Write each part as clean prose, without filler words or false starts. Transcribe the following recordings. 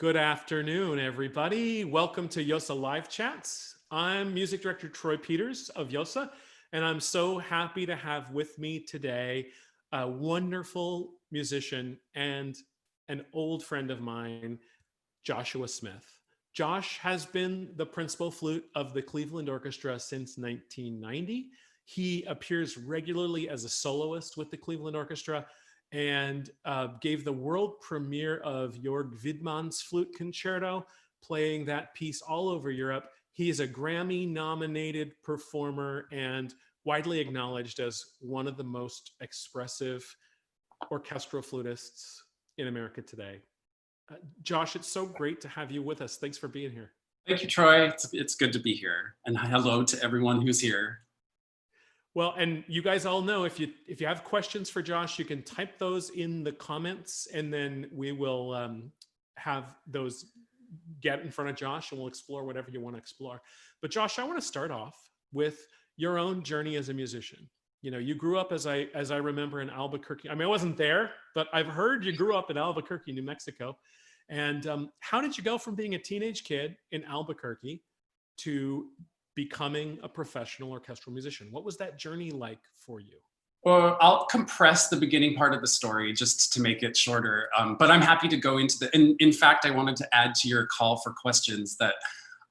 Good afternoon, everybody. Welcome to YOSA Live Chats. I'm Music Director Troy Peters of YOSA, and I'm so happy to have with me today a wonderful musician and an old friend of mine, Joshua Smith. Josh has been the principal flute of the Cleveland Orchestra since 1990. He appears regularly as a soloist with the Cleveland Orchestra and gave the world premiere of Jörg Widmann's Flute Concerto, playing that piece all over Europe. He is a Grammy-nominated performer and widely acknowledged as one of the most expressive orchestral flutists in America today. Josh, it's so great to have you with us. Thanks for being here. Thank you, Troy. It's good to be here. And hello to everyone who's here. Well, and you guys all know if you have questions for Josh, you can type those in the comments, and then we will have those get in front of Josh, and we'll explore whatever you want to explore. But Josh, I want to start off with your own journey as a musician. You know, you grew up, as I remember, in Albuquerque. I mean, I wasn't there, but I've heard you grew up in Albuquerque, New Mexico. And how did you go from being a teenage kid in Albuquerque to becoming a professional orchestral musician? What was that journey like for you? Well, I'll compress the beginning part of the story just to make it shorter, but I'm happy to go into in fact, I wanted to add to your call for questions that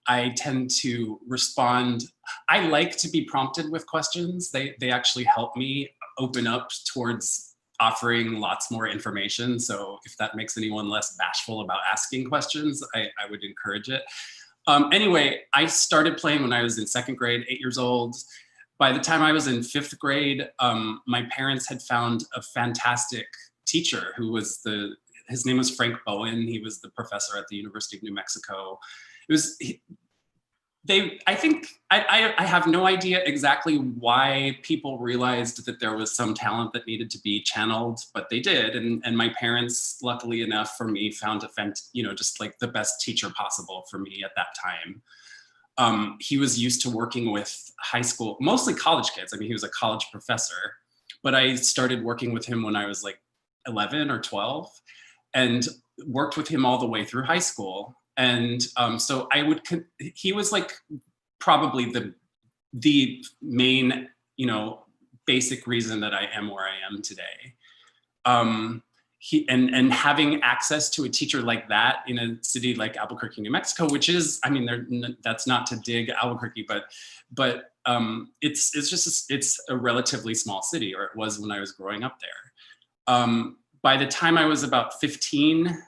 I tend to respond. I like to be prompted with questions. They actually help me open up towards offering lots more information. So if that makes anyone less bashful about asking questions, I would encourage it. Anyway, I started playing when I was in second grade, 8 years old. By the time I was in fifth grade, my parents had found a fantastic teacher who was his name was Frank Bowen. He was the professor at the University of New Mexico. I have no idea exactly why people realized that there was some talent that needed to be channeled, but they did. And my parents, luckily enough for me, found just like the best teacher possible for me at that time. He was used to working with high school, mostly college kids. I mean, he was a college professor, but I started working with him when I was like 11 or 12 and worked with him all the way through high school. And so he was like probably the main, basic reason that I am where I am today. And having access to a teacher like that in a city like Albuquerque, New Mexico, which is, I mean, that's not to dig Albuquerque, but it's a relatively small city, or it was when I was growing up there. By the time I was about 15,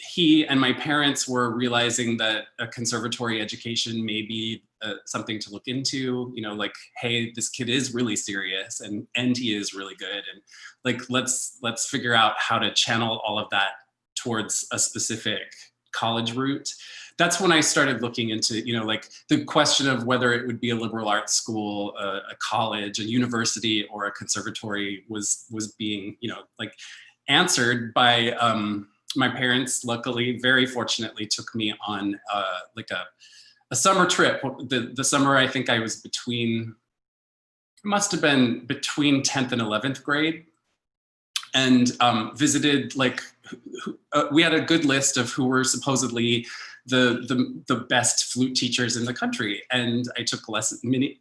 he and my parents were realizing that a conservatory education may be something to look into, like, hey, this kid is really serious and he is really good. And like, let's figure out how to channel all of that towards a specific college route. That's when I started looking into, like the question of whether it would be a liberal arts school, a college, a university, or a conservatory was being, like answered by, my parents, luckily, very fortunately, took me on like a summer trip. The summer I think I was must have been between 10th and 11th grade, and visited we had a good list of who were supposedly the best flute teachers in the country, and I took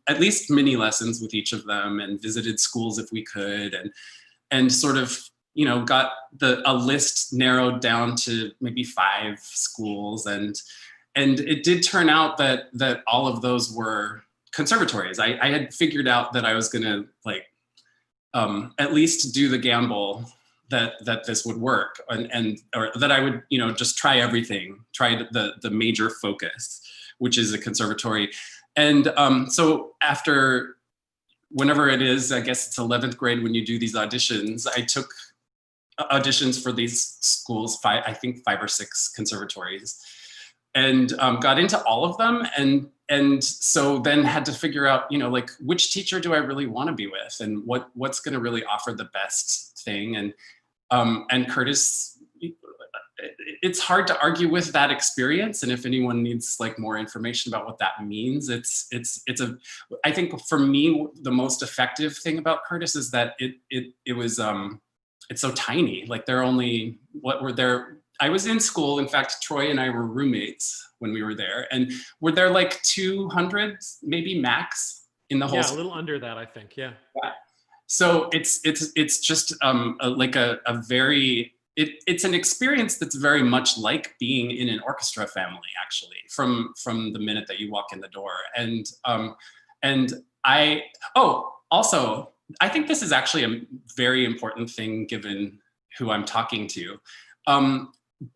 at least mini lessons with each of them, and visited schools if we could, and sort of got a list narrowed down to maybe 5 schools, and it did turn out that all of those were conservatories. I had figured out that I was gonna at least do the gamble that this would work, or that I would just try everything, try the major focus, which is a conservatory. And so after whenever it is, I guess it's 11th grade when you do these auditions, I took auditions for these schools, I think 5 or 6 conservatories, and got into all of them, and so then had to figure out like, which teacher do I really want to be with, and what's going to really offer the best thing. And Curtis, it's hard to argue with that experience, and if anyone needs like more information about what that means, I think for me the most effective thing about Curtis is that it was it's so tiny. Like there only, I was in school. In fact, Troy and I were roommates when we were there, and were there like 200 maybe max in the whole Yeah, a school? little under that, I think. Yeah. Yeah. So it's just like a very it's an experience that's very much like being in an orchestra family, actually, from the minute that you walk in the door. And I oh also I think this is actually a very important thing given who I'm talking to. Um,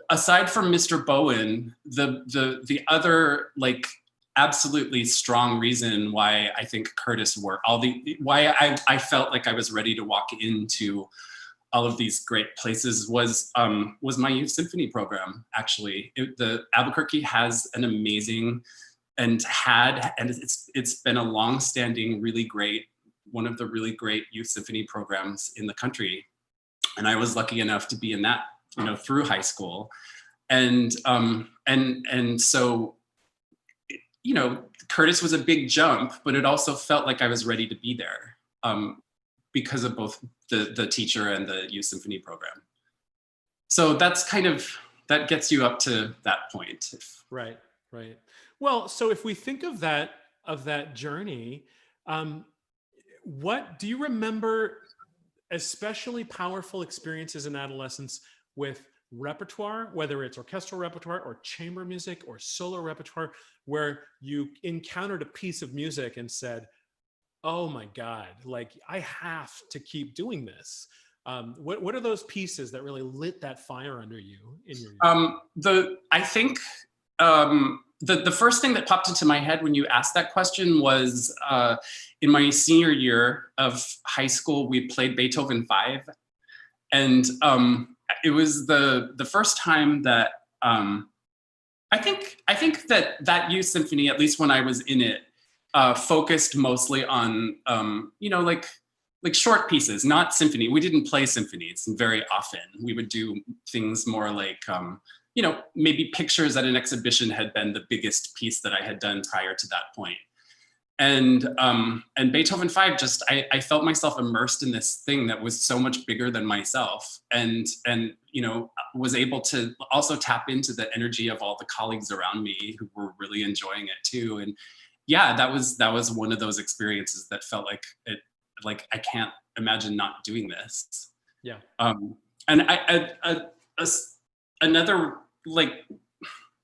Aside from Mr. Bowen, the other like absolutely strong reason why I think Curtis worked, why I felt like I was ready to walk into all of these great places was my youth symphony program. Actually, the Albuquerque has an amazing and it's been a long-standing, really great, one of the really great youth symphony programs in the country, and I was lucky enough to be in that, through high school, and so Curtis was a big jump, but it also felt like I was ready to be there, because of both the teacher and the youth symphony program. So that gets you up to that point. Right, right. Well, so if we think of that journey, um, what do you remember especially powerful experiences in adolescence with repertoire, whether it's orchestral repertoire or chamber music or solo repertoire, where you encountered a piece of music and said, oh my God, like I have to keep doing this. What are those pieces that really lit that fire under you in your youth? I think the first thing that popped into my head when you asked that question was, in my senior year of high school, we played Beethoven 5, and it was the first time that I think that youth symphony, at least when I was in it, focused mostly on like short pieces, not symphony. We didn't play symphonies very often. We would do things more like maybe pictures at an exhibition had been the biggest piece that I had done prior to that point. And Beethoven 5, just I felt myself immersed in this thing that was so much bigger than myself, and was able to also tap into the energy of all the colleagues around me who were really enjoying it too. And yeah, that was one of those experiences that felt like I can't imagine not doing this. Yeah. And another, like,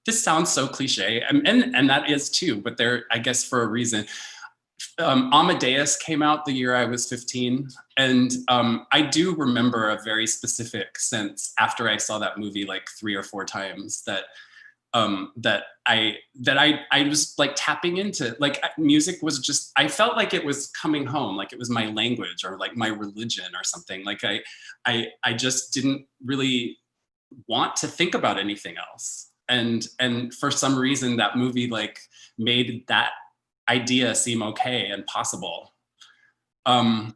this sounds so cliche, and that is too, but there, I guess for a reason. Amadeus came out the year I was 15, and I do remember a very specific sense after I saw that movie like 3 or 4 times that I was like tapping into, like, music was just, I felt like it was coming home, like it was my language or like my religion or something. Like I just didn't really want to think about anything else. And for some reason that movie like made that idea seem okay and possible. I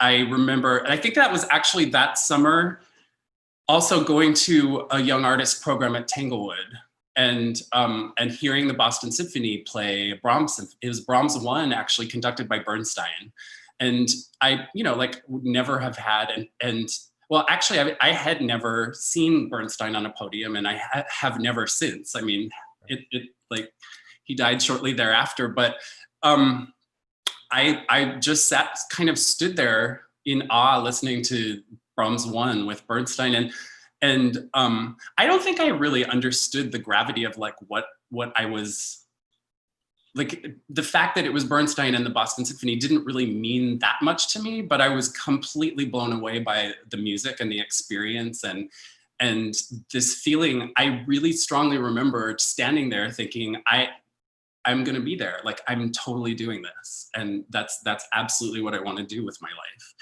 remember, and I think that was actually that summer, also going to a young artist program at Tanglewood, and hearing the Boston Symphony play Brahms. It was Brahms 1, actually conducted by Bernstein. And I, like, would never have had, and well, actually, I had never seen Bernstein on a podium, and I have never since. I mean, it like, he died shortly thereafter, but I just kind of stood there in awe, listening to Brahms 1 with Bernstein, and I don't think I really understood the gravity of like what I was, like, the fact that it was Bernstein and the Boston Symphony didn't really mean that much to me, but I was completely blown away by the music and the experience, and this feeling. I really strongly remember standing there thinking, I'm going to be there. Like, I'm totally doing this. And that's absolutely what I want to do with my life.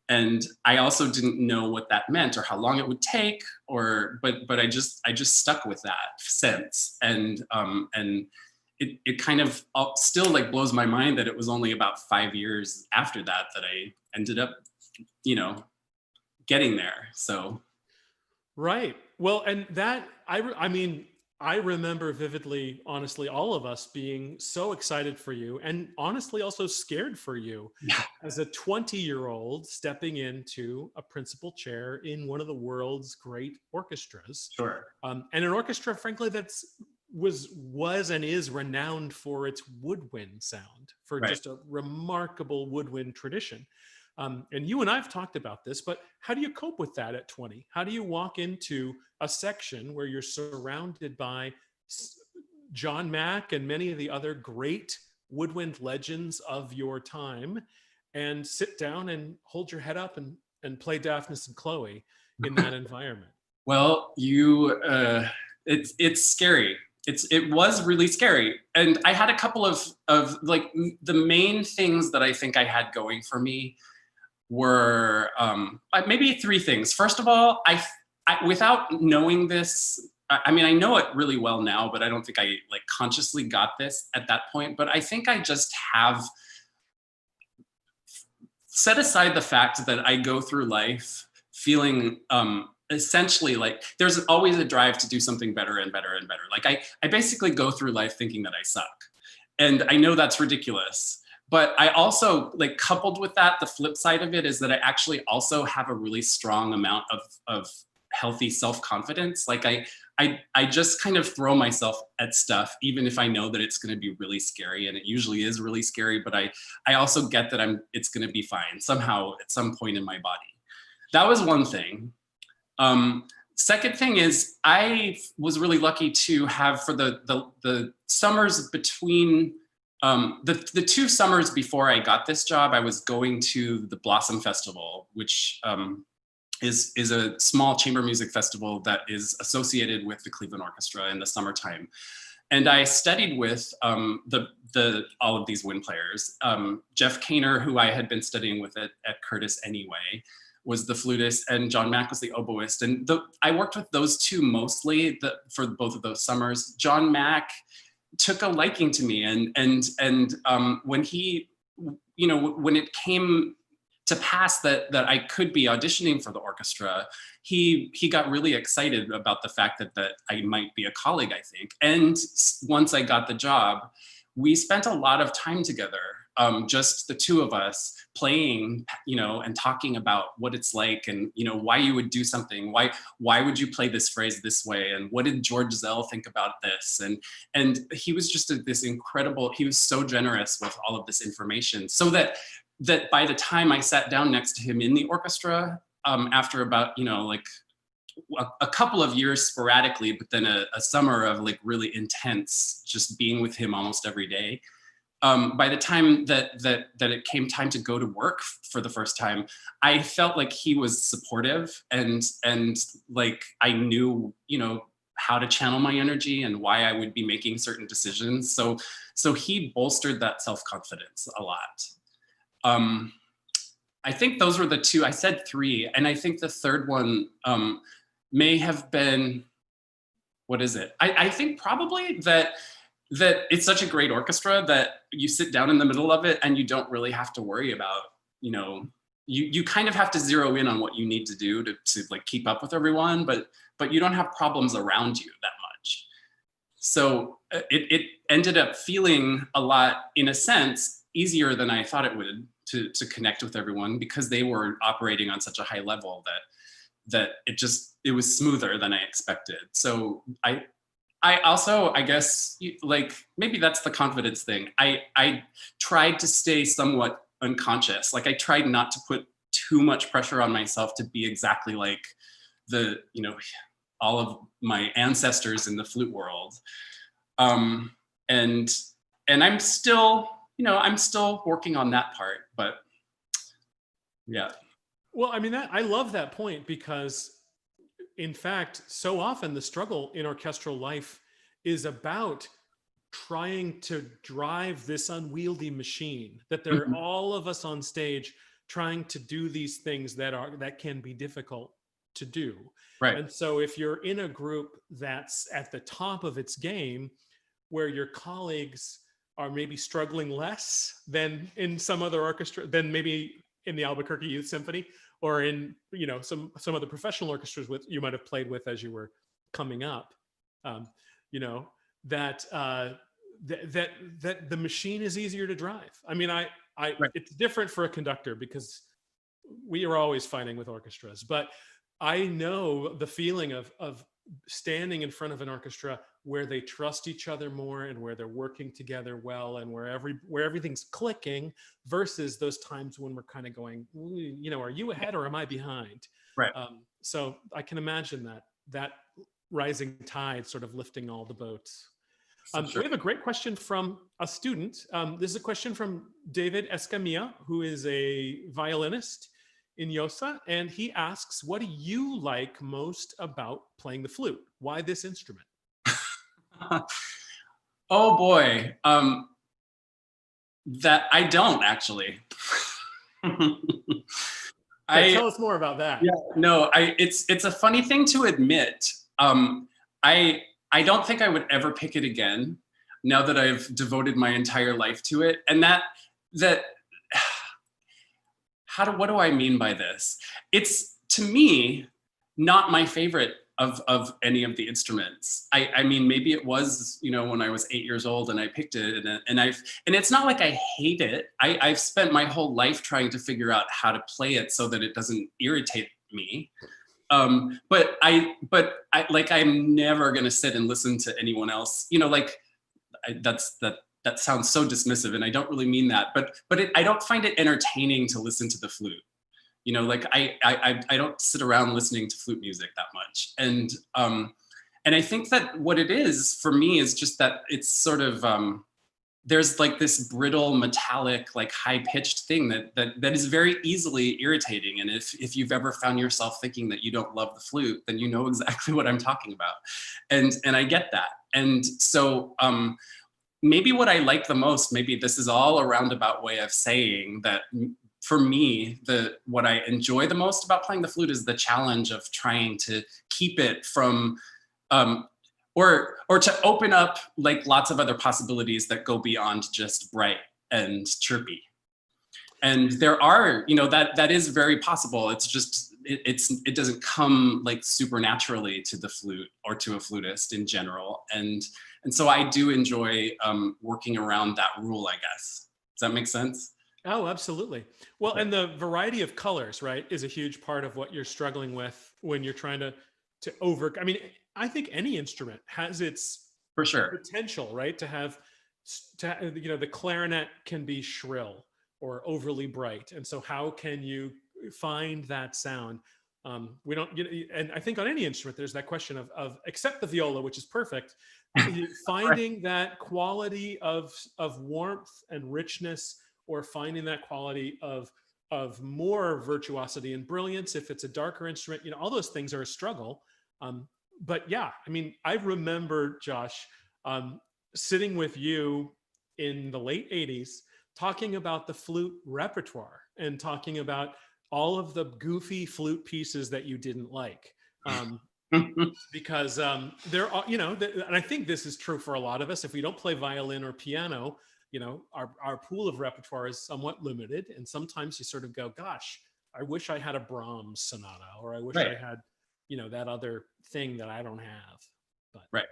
And I also didn't know what that meant or how long it would take, but I just stuck with that sense. And it kind of still like blows my mind that it was only about 5 years after that I ended up, getting there. So. Right. Well, and that I mean, I remember vividly, honestly, all of us being so excited for you and honestly also scared for you Yeah, as a 20-year-old stepping into a principal chair in one of the world's great orchestras. sure. And an orchestra, frankly, was and is renowned for its woodwind sound, for Right. just a remarkable woodwind tradition. And you and I've talked about this, but how do you cope with that at 20? How do you walk into a section where you're surrounded by John Mack and many of the other great woodwind legends of your time and sit down and hold your head up and play Daphnis and Chloe in that environment? Well, it's scary. It was really scary, and I had a couple of like the main things that I think I had going for me were maybe three things. First of all, without knowing this, I mean, I know it really well now, but I don't think I like consciously got this at that point. But I think I just have set aside the fact that I go through life feeling essentially like there's always a drive to do something better and better and better. Like I basically go through life thinking that I suck. And I know that's ridiculous. But I also, like, coupled with that, the flip side of it is that I actually also have a really strong amount of healthy self-confidence. Like I just kind of throw myself at stuff, even if I know that it's going to be really scary, and it usually is really scary. But I also get that it's going to be fine somehow at some point in my body. That was one thing. Second thing is I was really lucky to have for the summers between the 2 summers before I got this job, I was going to the Blossom Festival, which is a small chamber music festival that is associated with the Cleveland Orchestra in the summertime. And I studied with all of these wind players. Jeff Kaner, who I had been studying with at Curtis anyway, was the flutist, and John Mack was the oboist. And I worked with those two mostly for both of those summers. John Mack took a liking to me, and when he, when it came to pass that I could be auditioning for the orchestra, he got really excited about the fact that I might be a colleague, I think. And once I got the job, we spent a lot of time together, just the two of us playing, and talking about what it's like, and why you would do something, why would you play this phrase this way, and what did George Zell think about this, and he was just this incredible. He was so generous with all of this information, so that by the time I sat down next to him in the orchestra, after about like a couple of years sporadically, but then a summer of like really intense, just being with him almost every day. By the time that it came time to go to work for the first time, I felt like he was supportive, and like I knew, how to channel my energy and why I would be making certain decisions. So he bolstered that self-confidence a lot. I think those were the two. I said three, and I think the third one may have been, what is it? I think probably that it's such a great orchestra that you sit down in the middle of it and you don't really have to worry about, you kind of have to zero in on what you need to do to like keep up with everyone, but you don't have problems around you that much. So it ended up feeling a lot, in a sense, easier than I thought it would to connect with everyone, because they were operating on such a high level that it was smoother than I expected. So I also, I guess, like, maybe that's the confidence thing. I tried to stay somewhat unconscious. Like, I tried not to put too much pressure on myself to be exactly like all of my ancestors in the flute world. And I'm still, I'm still working on that part, but yeah. Well, I mean, I love that point, because in fact, so often the struggle in orchestral life is about trying to drive this unwieldy machine, that there are Mhm. all of us on stage trying to do these things that can be difficult to do. Right. And so if you're in a group that's at the top of its game, where your colleagues are maybe struggling less than in some other orchestra, than maybe in the Albuquerque Youth Symphony, or in some of the professional orchestras you might have played with as you were coming up, um, you know, that that the machine is easier to drive. I mean, Right. it's different for a conductor because we are always fighting with orchestras, but I know the feeling of standing in front of an orchestra where they trust each other more and where they're working together well and where everything's clicking versus those times when we're kind of going, you know, are you ahead or am I behind? Right. So I can imagine that rising tide sort of lifting all the boats. For sure. We have a great question from a student. This is a question from David Escamilla, who is a violinist in YOSA, and he asks, what do you like most about playing the flute? Why this instrument? Oh boy, that I don't actually. Tell us more about that. Yeah, no, it's a funny thing to admit. I don't think I would ever pick it again now that I've devoted my entire life to it. And that what do I mean by this? It's, to me, not my favorite of any of the instruments. I mean, maybe it was, you know, when I was 8 years old and I picked it, and it's not like I hate it. I've spent my whole life trying to figure out how to play it so that it doesn't irritate me. But I like, I'm never gonna sit and listen to anyone else, you know, like that sounds so dismissive, and I don't really mean that, but I don't find it entertaining to listen to the flute. You know, like I don't sit around listening to flute music that much. And I think that what it is for me is just that it's sort of, there's like this brittle, metallic, like high-pitched thing that is very easily irritating. And if you've ever found yourself thinking that you don't love the flute, then you know exactly what I'm talking about. And I get that. And so maybe what I like the most, maybe this is all a roundabout way of saying that, for me, what I enjoy the most about playing the flute is the challenge of trying to keep it from, or to open up like lots of other possibilities that go beyond just bright and chirpy. And there are, you know, that is very possible. It's just, it doesn't come like supernaturally to the flute or to a flutist in general. And so I do enjoy working around that rule, I guess. Does that make sense? Oh, absolutely. Well, and the variety of colors, right, is a huge part of what you're struggling with when you're trying to I mean, I think any instrument has its for sure potential, right? You know, the clarinet can be shrill or overly bright. And so how can you find that sound? We don't, you know, and I think on any instrument, there's that question of except the viola, which is perfect, finding that quality of warmth and richness, or finding that quality of more virtuosity and brilliance. If it's a darker instrument, you know, all those things are a struggle. But yeah, I mean, I remember, Josh, sitting with you in the late 80s, talking about the flute repertoire and talking about all of the goofy flute pieces that you didn't like. Because there are, you know, and I think this is true for a lot of us. If we don't play violin or piano, you know, our pool of repertoire is somewhat limited. And sometimes you sort of go, gosh, I wish I had a Brahms sonata, or I wish I had, you know, that other thing that I don't have. But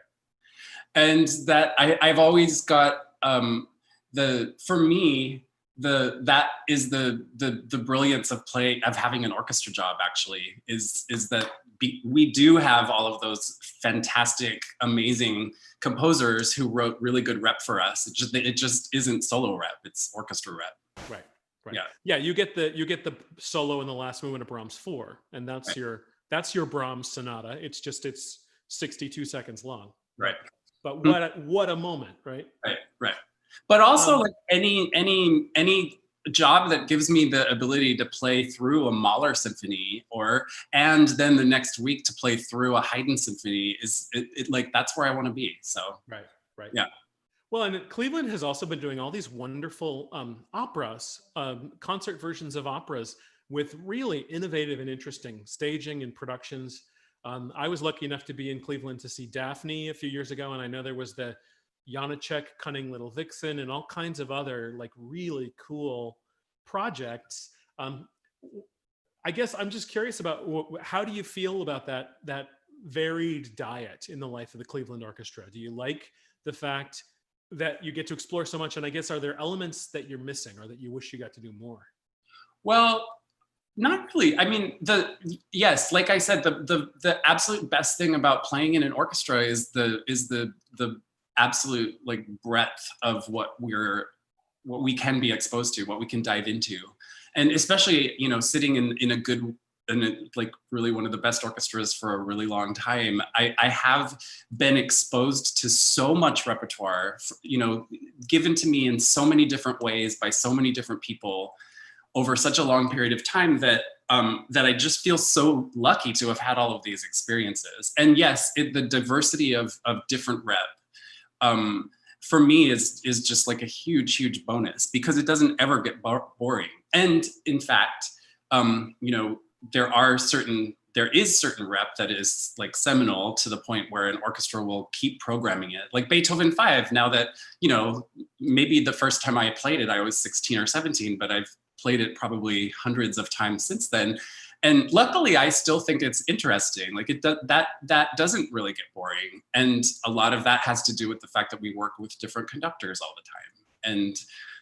and that I've always got for me, that is the brilliance of having an orchestra job, actually, is that we do have all of those fantastic, amazing composers who wrote really good rep for us. It just isn't solo rep; it's orchestra rep. Right. Yeah. You get the solo in the last movement of Brahms 4, and that's your Brahms sonata. It's 62 seconds long. Right. But what a moment, right? Right. But also, like any job that gives me the ability to play through a Mahler symphony, and then the next week to play through a Haydn symphony is like, that's where I want to be. So right. Yeah. Well, and Cleveland has also been doing all these wonderful operas, concert versions of operas with really innovative and interesting staging and productions. I was lucky enough to be in Cleveland to see Daphne a few years ago, and I know there was the Janacek, Cunning Little Vixen, and all kinds of other like really cool projects. I guess I'm just curious about how do you feel about that varied diet in the life of the Cleveland Orchestra? Do you like the fact that you get to explore so much? And I guess, are there elements that you're missing or that you wish you got to do more? Well, not really. I mean, yes, like I said, the absolute best thing about playing in an orchestra is the absolute like breadth of what we can be exposed to, what we can dive into. And especially, you know, sitting in a good, and like really one of the best orchestras for a really long time, I have been exposed to so much repertoire, you know, given to me in so many different ways by so many different people over such a long period of time that that I just feel so lucky to have had all of these experiences. And yes, the diversity of different rep for me is just like a huge bonus, because it doesn't ever get boring. And in fact, you know, there is certain rep that is like seminal to the point where an orchestra will keep programming it, like Beethoven 5. Now that, you know, maybe the first time I played it, I was 16 or 17, but I've played it probably hundreds of times since then. And luckily, I still think it's interesting. Like that doesn't really get boring. And a lot of that has to do with the fact that we work with different conductors all the time. And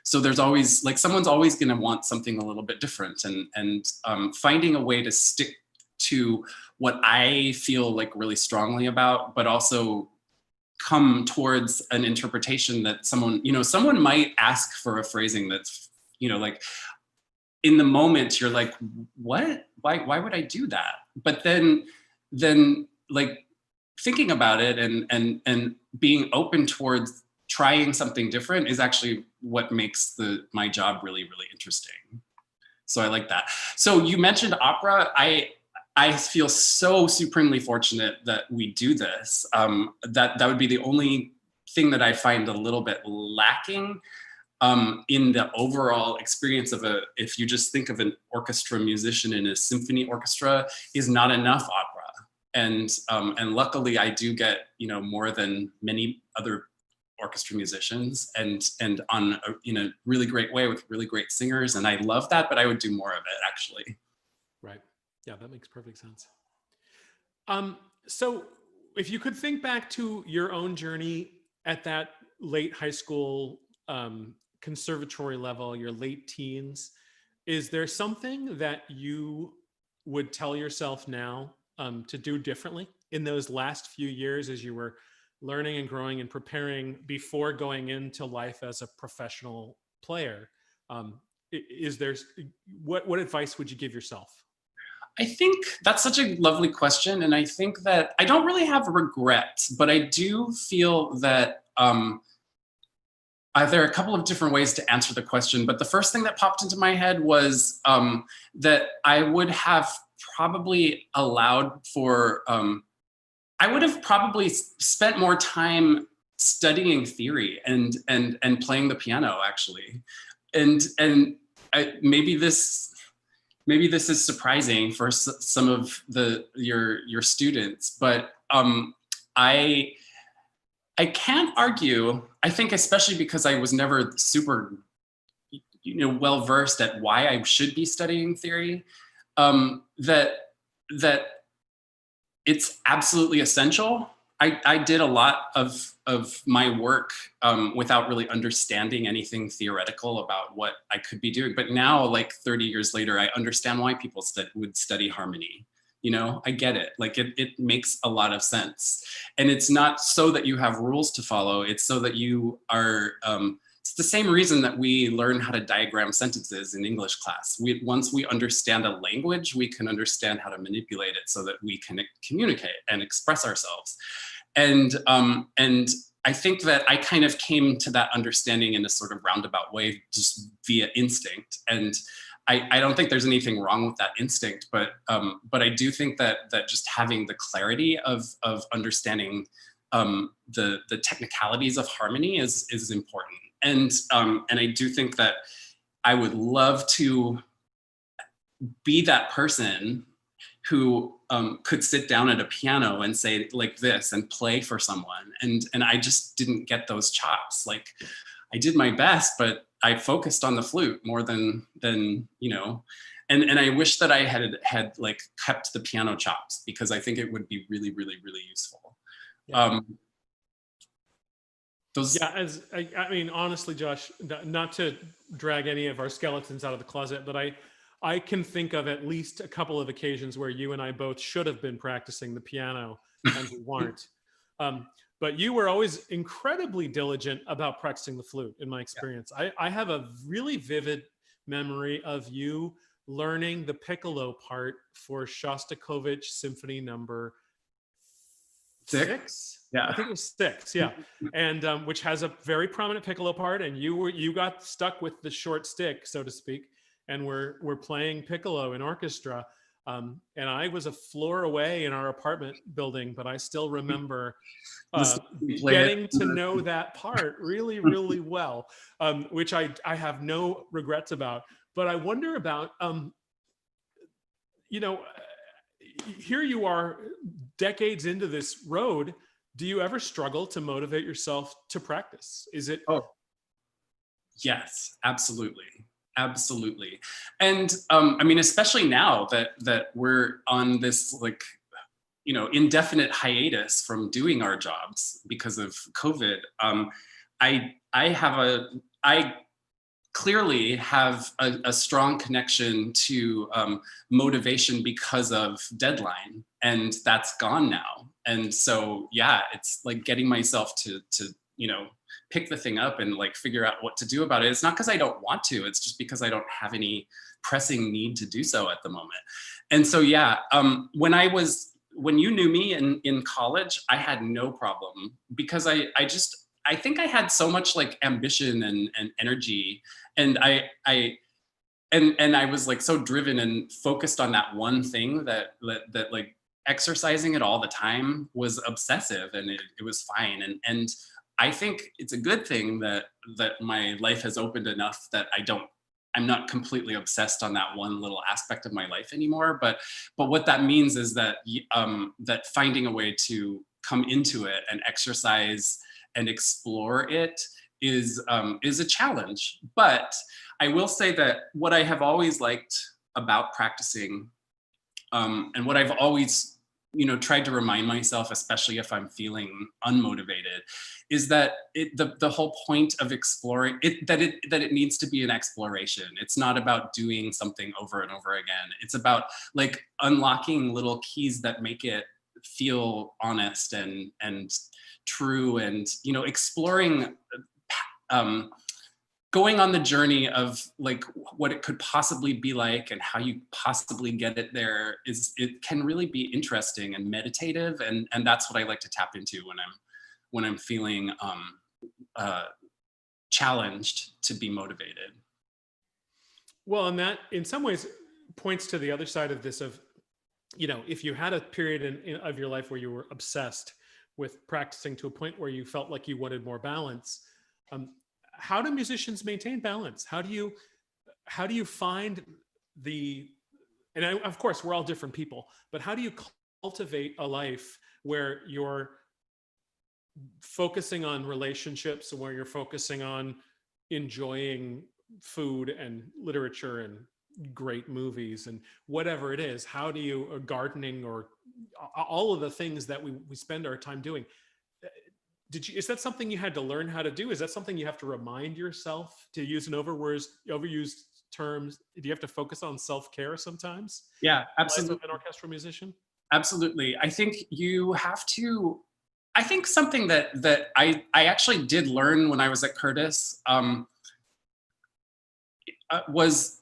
so there's always, like, someone's always gonna want something a little bit different, and finding a way to stick to what I feel like really strongly about, but also come towards an interpretation that someone, you know, someone might ask for a phrasing that's, you know, like, in the moment you're like, what? Why would I do that? But then like thinking about it and being open towards trying something different is actually what makes my job really interesting. So I like that. So you mentioned opera. I feel so supremely fortunate that we do this. That would be the only thing that I find a little bit lacking in the overall experience of if you just think of an orchestra musician in a symphony orchestra, is not enough opera. And luckily I do get, you know, more than many other orchestra musicians, and in a really great way with really great singers. And I love that, but I would do more of it, actually. Right. Yeah, that makes perfect sense. So if you could think back to your own journey at that late high school conservatory level, your late teens, is there something that you would tell yourself now to do differently in those last few years as you were learning and growing and preparing before going into life as a professional player? Is there, what advice would you give yourself? I think that's such a lovely question. And I think that I don't really have regrets, but I do feel that there are a couple of different ways to answer the question. But the first thing that popped into my head was that I would have probably allowed for, I would have probably spent more time studying theory and playing the piano, actually. And maybe this is surprising for some of your students, but I can't argue. I think, especially because I was never super, you know, well versed at why I should be studying theory, that it's absolutely essential. I did a lot of my work without really understanding anything theoretical about what I could be doing. But now, like 30 years later, I understand why people would study harmony. You know, I get it. Like it makes a lot of sense. And it's not so that you have rules to follow. It's so that you are, it's the same reason that we learn how to diagram sentences in English class. Once we understand a language, we can understand how to manipulate it so that we can communicate and express ourselves. And I think that I kind of came to that understanding in a sort of roundabout way, just via instinct. And I don't think there's anything wrong with that instinct, but I do think that just having the clarity of understanding the technicalities of harmony is important. And I do think that I would love to be that person who could sit down at a piano and say like this and play for someone. And I just didn't get those chops. Like, I did my best, but I focused on the flute more than you know, and I wish that I had like kept the piano chops, because I think it would be really, really, really useful. Yeah. Those Yeah, I mean, honestly, Josh, not to drag any of our skeletons out of the closet, but I can think of at least a couple of occasions where you and I both should have been practicing the piano and we weren't. Um, but you were always incredibly diligent about practicing the flute, in my experience. I have a really vivid memory of you learning the piccolo part for Shostakovich Symphony Number six. Yeah. I think it was six, yeah, and which has a very prominent piccolo part, and you got stuck with the short stick, so to speak, and we're playing piccolo in orchestra, and I was a floor away in our apartment building, but I still remember getting to know that part really, really well, which I have no regrets about. But I wonder about, you know, here you are decades into this road. Do you ever struggle to motivate yourself to practice? Is it? Oh, yes, absolutely. Absolutely. And I mean, especially now that we're on this, like, you know, indefinite hiatus from doing our jobs because of COVID. I clearly have a strong connection to motivation because of deadline, and that's gone now. And so, yeah, it's like getting myself to you know, pick the thing up and like figure out what to do about it. It's not because I don't want to, it's just because I don't have any pressing need to do so at the moment. And so, yeah, when you knew me in college, I had no problem, because I think I had so much like ambition and energy, and I was like so driven and focused on that one thing that like exercising it all the time was obsessive, and it was fine. And I think it's a good thing that my life has opened enough that I'm not completely obsessed on that one little aspect of my life anymore. But what that means is that that finding a way to come into it and exercise and explore it is a challenge. But I will say that what I have always liked about practicing, and what I've always, you know, tried to remind myself, especially if I'm feeling unmotivated, is that the whole point of exploring it, that it needs to be an exploration. It's not about doing something over and over again. It's about like unlocking little keys that make it feel honest and true, and, you know, exploring, going on the journey of like what it could possibly be like and how you possibly get it there. It can really be interesting and meditative, and that's what I like to tap into when I'm feeling challenged to be motivated. Well, and that in some ways points to the other side of this of, you know, if you had a period of your life where you were obsessed with practicing to a point where you felt like you wanted more balance, how do musicians maintain balance? How do you find the, and of course we're all different people, but how do you cultivate a life where you're focusing on relationships and where you're focusing on enjoying food and literature and great movies and whatever it is? How do you, or gardening, or all of the things that we spend our time doing? Is that something you had to learn how to do? Is that something you have to remind yourself, to use an overused terms? Do you have to focus on self-care sometimes? Yeah, absolutely. As an orchestral musician? Absolutely. I think you have to, I think something that I actually did learn when I was at Curtis was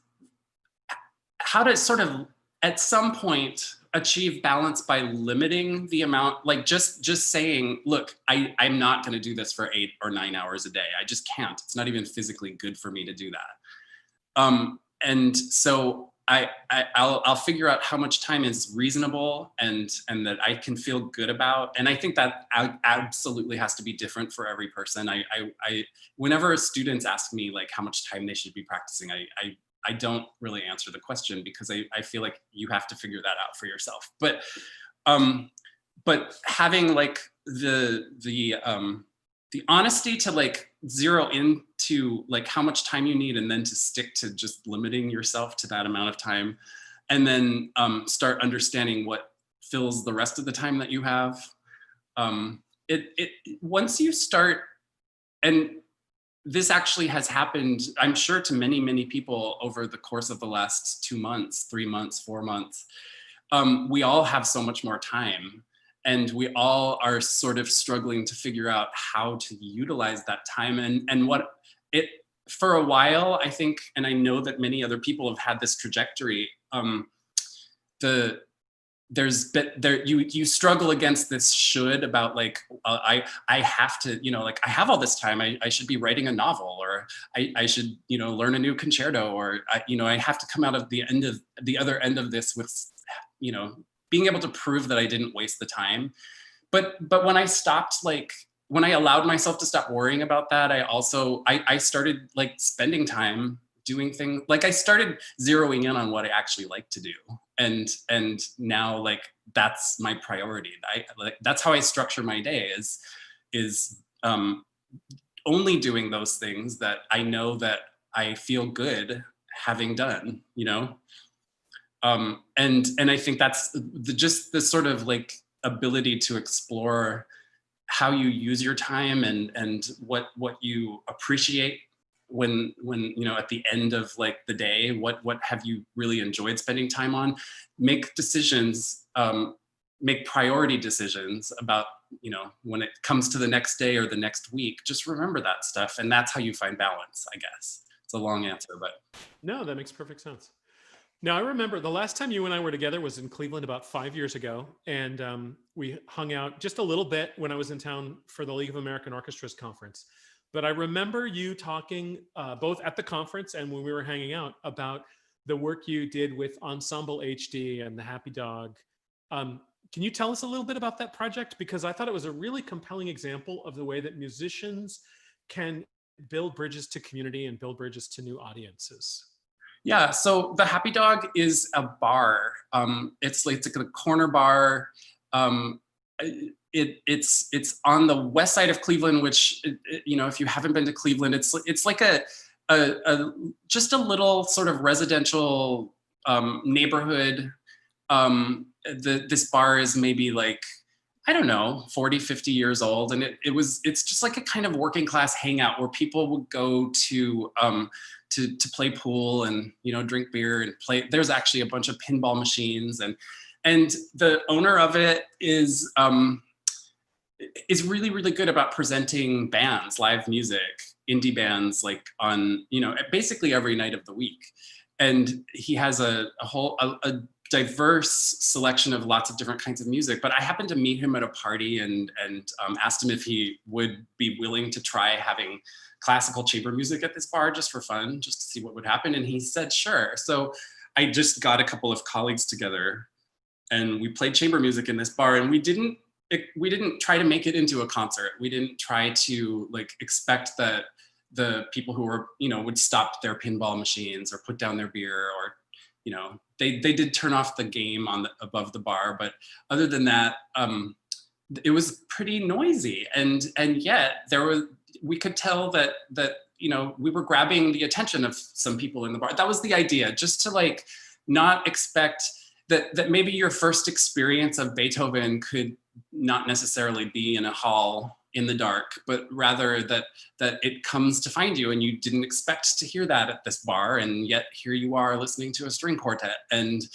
how to sort of, at some point, achieve balance by limiting the amount, like just saying, look, I'm not going to do this for 8 or 9 hours a day. I just can't. It's not even physically good for me to do that. And so I'll figure out how much time is reasonable and that I can feel good about. And I think that absolutely has to be different for every person. Whenever students ask me like how much time they should be practicing, I don't really answer the question, because I feel like you have to figure that out for yourself. But having like the the honesty to like zero into like how much time you need, and then to stick to just limiting yourself to that amount of time, and then start understanding what fills the rest of the time that you have. It once you start, and this actually has happened, I'm sure, to many, many people over the course of the last 2 months, 3 months, 4 months. We all have so much more time, and we all are sort of struggling to figure out how to utilize that time. And what it, for a while, I think, and I know that many other people have had this trajectory, you struggle against this should about like, I have to, like, I have all this time, I should be writing a novel, or I should, learn a new concerto, or I have to come out of the other end of this with, being able to prove that I didn't waste the time. But when I stopped, like, when I allowed myself to stop worrying about that, I started like spending time doing things, like I started zeroing in on what I actually like to do. And now, like, that's my priority. That's how I structure my day, is only doing those things that I know that I feel good having done, and I think that's just the sort of like ability to explore how you use your time, and what you appreciate when at the end of like the day, what have you really enjoyed spending time on. Make decisions, make priority decisions about, when it comes to the next day or the next week. Just remember that stuff, and that's how you find balance, I guess. It's a long answer, but no, that makes perfect sense. Now, I remember the last time you and I were together was in Cleveland about 5 years ago, and we hung out just a little bit when I was in town for the League of American Orchestras conference. But I remember you talking both at the conference and when we were hanging out about the work you did with Ensemble HD and the Happy Dog. Can you tell us a little bit about that project? Because I thought it was a really compelling example of the way that musicians can build bridges to community and build bridges to new audiences. yeah, so the Happy Dog is a bar. It's like a corner bar. It's on the west side of Cleveland, which, if you haven't been to Cleveland, it's like a just a little sort of residential neighborhood. This bar is maybe like, I don't know, 40, 50 years old. And it's just like a kind of working class hangout where people would go to play pool and, drink beer and play. There's actually a bunch of pinball machines, and the owner of it is really, really good about presenting bands, live music, indie bands, like on, basically every night of the week. And he has a diverse selection of lots of different kinds of music. But I happened to meet him at a party and asked him if he would be willing to try having classical chamber music at this bar just for fun, just to see what would happen. And he said, sure. So I just got a couple of colleagues together and we played chamber music in this bar, and we didn't try to make it into a concert. We didn't try to like expect that the people who were, would stop their pinball machines or put down their beer, or, they did turn off the game above the bar. But other than that, it was pretty noisy. And yet we could tell that, we were grabbing the attention of some people in the bar. That was the idea, just to like not expect that maybe your first experience of Beethoven could not necessarily be in a hall in the dark, but rather that it comes to find you, and you didn't expect to hear that at this bar, and yet here you are listening to a string quartet. And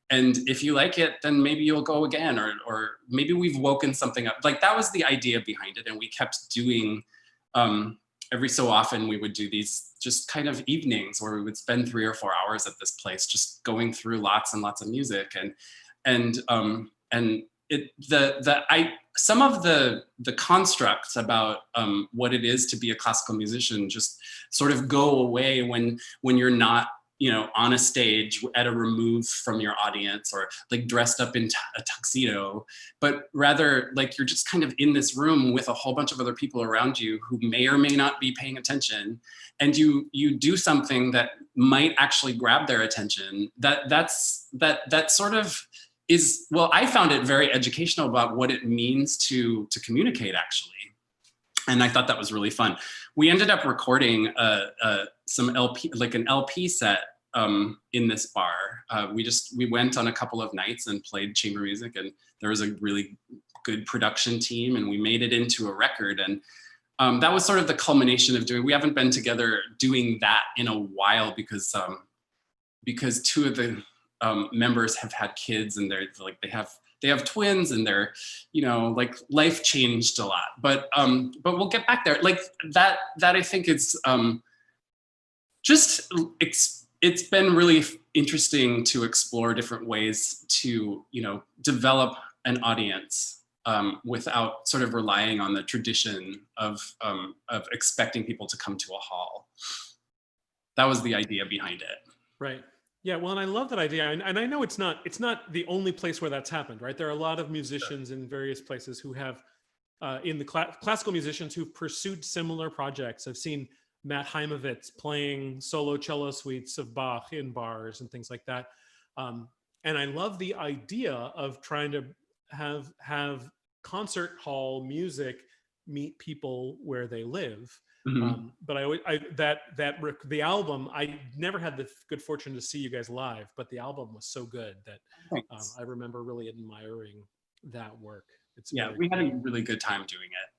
if you like it, then maybe you'll go again, or maybe we've woken something up. Like, that was the idea behind it, and we kept doing. Every so often we would do these just kind of evenings where we would spend 3 or 4 hours at this place, just going through lots and lots of music, some of the constructs about what it is to be a classical musician just sort of go away when you're not, on a stage at a remove from your audience, or like dressed up in a tuxedo, but rather like you're just kind of in this room with a whole bunch of other people around you who may or may not be paying attention, and you do something that might actually grab their attention. That sort of is, well, I found it very educational about what it means to communicate, actually. And I thought that was really fun. We ended up recording some LP, like an LP set in this bar. We went on a couple of nights and played chamber music, and there was a really good production team, and we made it into a record. And that was sort of the culmination of we haven't been together doing that in a while because two of the members have had kids, and they're like, they have twins, and they're, like, life changed a lot. But we'll get back there. Like that I think it's it's been really interesting to explore different ways to, develop an audience without sort of relying on the tradition of expecting people to come to a hall. That was the idea behind it. Right. Yeah, well, and I love that idea, and I know it's not the only place where that's happened, right? There are a lot of musicians in various places who have, in the classical musicians who've pursued similar projects. I've seen Matt Heimovitz playing solo cello suites of Bach in bars and things like that, and I love the idea of trying to have concert hall music meet people where they live. Mm-hmm. But the album, I never had the good fortune to see you guys live, but the album was so good that I remember really admiring that work. We had a really good time doing it.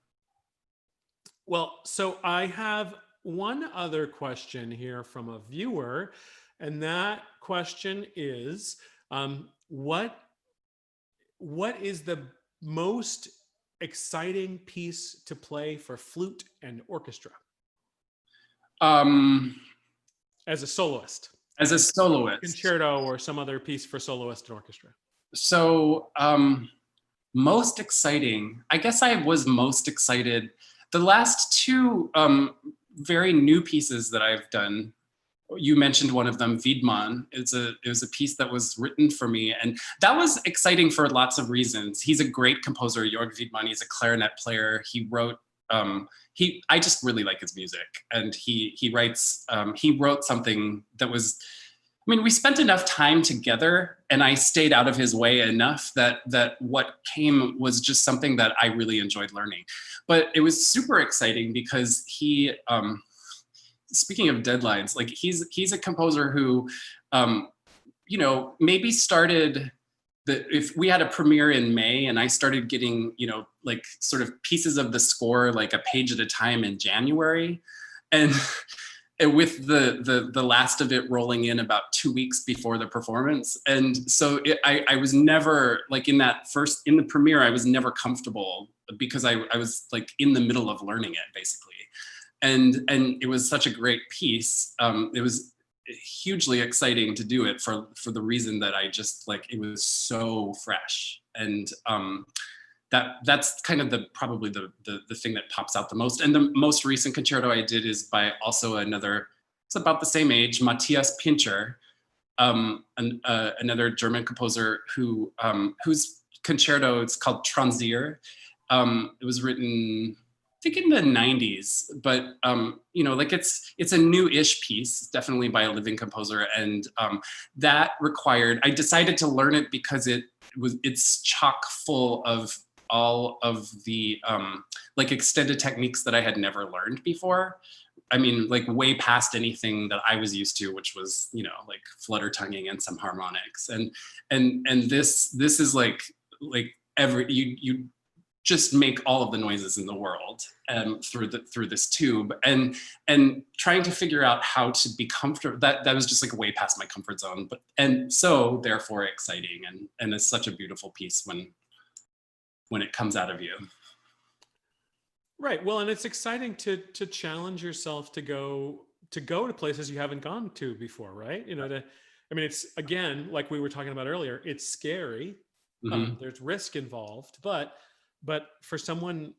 Well, so I have one other question here from a viewer, and that question is, what is the most exciting piece to play for flute and orchestra? As a soloist. As a soloist. Concerto or some other piece for soloist and orchestra. So most exciting, I guess I was most excited. The last two very new pieces that I've done, you mentioned one of them, Wiedmann. It was a piece that was written for me, and that was exciting for lots of reasons. He's a great composer, Jörg Wiedmann. He's a clarinet player. He wrote, I just really like his music, and he wrote something that was, I mean, we spent enough time together, and I stayed out of his way enough that what came was just something that I really enjoyed learning. But it was super exciting because he, speaking of deadlines, like he's a composer who, maybe started if we had a premiere in May and I started getting, like sort of pieces of the score, like a page at a time in January, and with the last of it rolling in about 2 weeks before the performance. And so I was never, like in the premiere, I was never comfortable because I was like in the middle of learning it basically. And it was such a great piece. It was hugely exciting to do it for the reason that I just like, it was so fresh. And that's kind of probably the thing that pops out the most. And the most recent concerto I did is by also it's about the same age, Matthias Pincher, another German composer whose concerto, it's called Transier. It was written, I think, in the 90s, but like it's a new-ish piece, definitely by a living composer, and that required. I decided to learn it because it's chock full of all of the like extended techniques that I had never learned before. I mean, like way past anything that I was used to, which was like flutter tonguing and some harmonics, and this is like you just make all of the noises in the world through this tube, and trying to figure out how to be comfortable. That was just like way past my comfort zone, and so therefore exciting, and it's such a beautiful piece when it comes out of you. Right. Well, and it's exciting to challenge yourself to go to places you haven't gone to before, right? It's, again, like we were talking about earlier, it's scary. Mm-hmm. There's risk involved, but for someone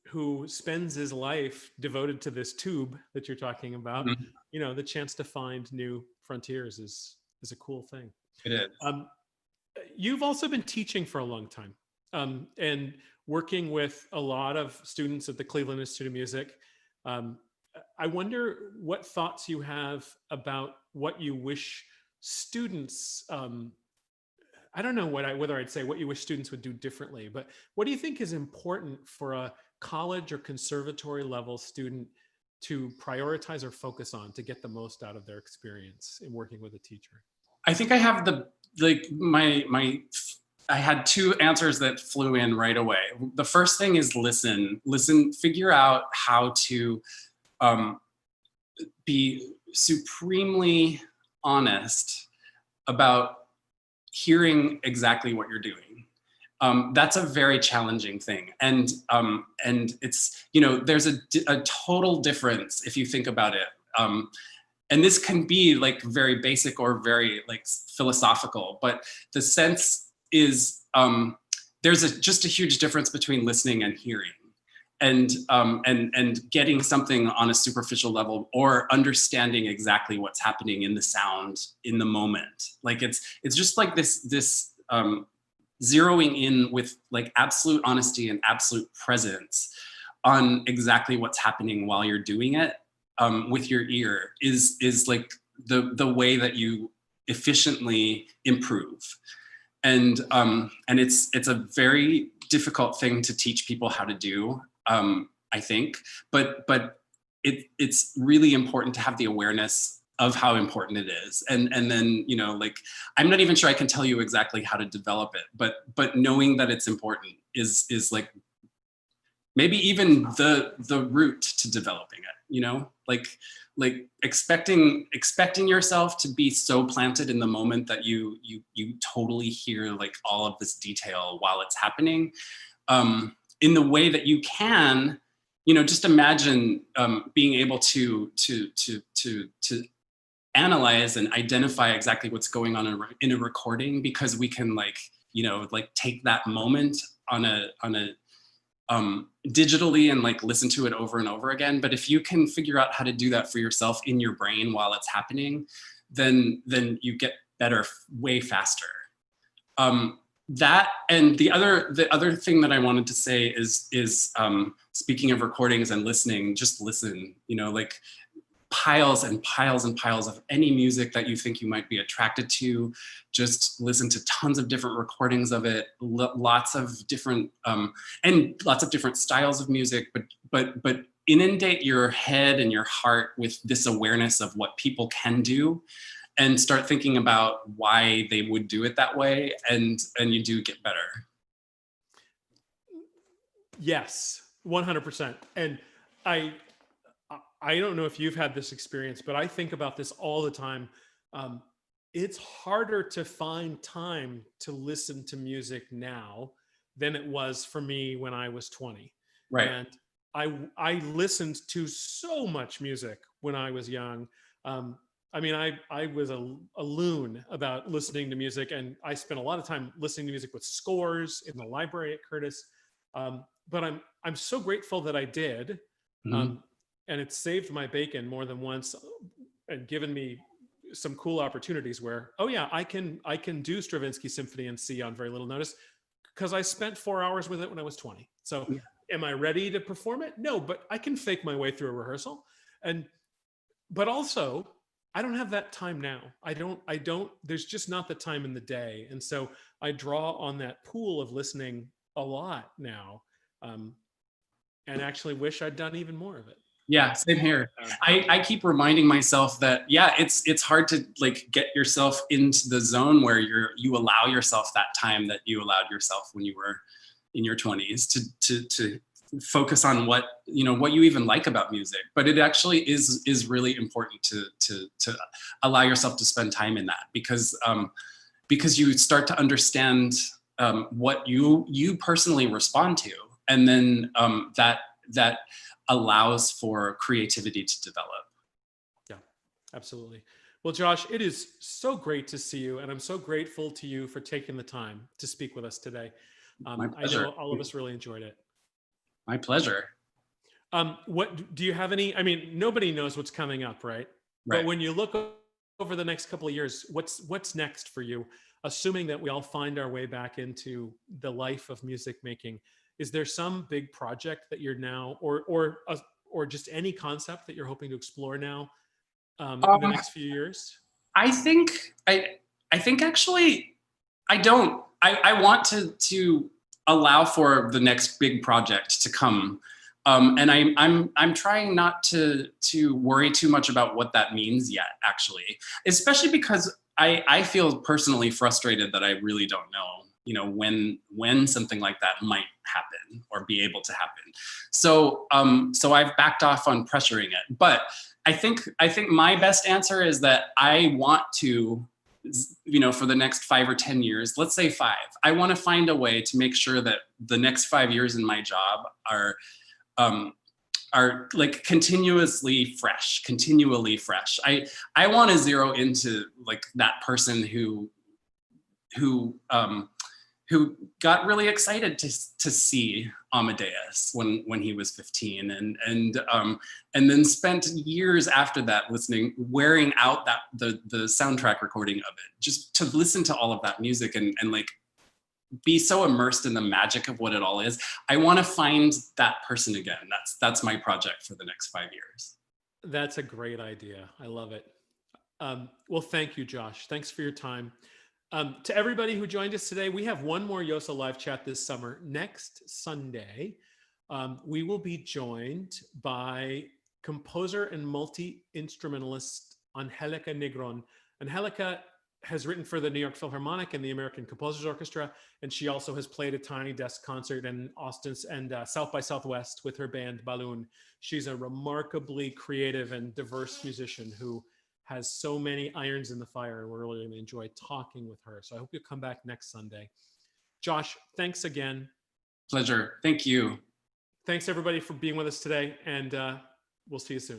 who spends his life devoted to this tube that you're talking about, mm-hmm. The chance to find new frontiers is a cool thing. It is. You've also been teaching for a long time, and working with a lot of students at the Cleveland Institute of Music. I wonder what thoughts you have about what you wish students, I don't know whether I'd say what you wish students would do differently, but what do you think is important for a college or conservatory level student to prioritize or focus on to get the most out of their experience in working with a teacher? I think I have I had two answers that flew in right away. The first thing is listen, figure out how to be supremely honest about hearing exactly what you're doing. That's a very challenging thing. And it's, there's a total difference if you think about it. And this can be like very basic or very like philosophical, but the sense is there's just a huge difference between listening and hearing. And getting something on a superficial level or understanding exactly what's happening in the sound in the moment. Like it's just like this zeroing in with like absolute honesty and absolute presence on exactly what's happening while you're doing it with your ear is like the way that you efficiently improve. And it's a very difficult thing to teach people how to do. I think, but it's really important to have the awareness of how important it is. And then, like, I'm not even sure I can tell you exactly how to develop it, but knowing that it's important is like maybe even the route to developing it, like expecting yourself to be so planted in the moment that you totally hear like all of this detail while it's happening. In the way that you can, just imagine being able to analyze and identify exactly what's going on in a recording, because we can like take that moment on a digitally and like listen to it over and over again. But if you can figure out how to do that for yourself in your brain while it's happening, then you get better way faster. That, and the other thing that I wanted to say is speaking of recordings and listening, just listen, like piles and piles and piles of any music that you think you might be attracted to. Just listen to tons of different recordings of it, lots of different and lots of different styles of music, but inundate your head and your heart with this awareness of what people can do, and start thinking about why they would do it that way, and you do get better. Yes, 100%. And I don't know if you've had this experience, but I think about this all the time. It's harder to find time to listen to music now than it was for me when I was 20. Right. And I listened to so much music when I was young. I mean, I was a loon about listening to music, and I spent a lot of time listening to music with scores in the library at Curtis. But I'm so grateful that I did, and it saved my bacon more than once, and given me some cool opportunities where, oh yeah, I can do Stravinsky Symphony in C on very little notice because I spent 4 hours with it when I was 20. So, yeah. Am I ready to perform it? No, but I can fake my way through a rehearsal, but also, I don't have that time now. I don't, there's just not the time in the day. And so I draw on that pool of listening a lot now, and actually wish I'd done even more of it. Yeah, same here. I keep reminding myself that, yeah, it's hard to like get yourself into the zone where you allow yourself that time that you allowed yourself when you were in your 20s to focus on what you even like about music. But it actually is really important to allow yourself to spend time in that, because you start to understand what you personally respond to, and then that allows for creativity to develop. Yeah, absolutely. Well, Josh, it is so great to see you, and I'm so grateful to you for taking the time to speak with us today. My pleasure. I know all of us really enjoyed it. My pleasure. What do you have any? I mean, nobody knows what's coming up, right? Right. But when you look over the next couple of years, what's next for you? Assuming that we all find our way back into the life of music making, is there some big project that you're now, or just any concept that you're hoping to explore now in the next few years? I think actually I don't. I want to allow for the next big project to come. And I'm trying not to worry too much about what that means yet, actually, especially because I feel personally frustrated that I really don't know, when something like that might happen or be able to happen. So I've backed off on pressuring it. But I think my best answer is that I want to, for the next 5 or 10 years, let's say 5, I want to find a way to make sure that the next 5 years in my job are like continually fresh. I want to zero into like that person who got really excited to see Amadeus when he was 15, and then spent years after that wearing out the soundtrack recording of it, just to listen to all of that music and like be so immersed in the magic of what it all is. I want to find that person again. That's my project for the next 5 years. That's a great idea. I love it. Well, thank you, Josh. Thanks for your time. To everybody who joined us today, we have one more YOSA live chat this summer. Next Sunday, we will be joined by composer and multi-instrumentalist Angelica Negron. Angelica has written for the New York Philharmonic and the American Composers Orchestra, and she also has played a Tiny Desk concert in Austin and South by Southwest with her band Balloon. She's a remarkably creative and diverse musician who has so many irons in the fire, and we're really going to enjoy talking with her. So I hope you'll come back next Sunday. Josh, thanks again. Pleasure. Thank you. Thanks everybody for being with us today, and we'll see you soon.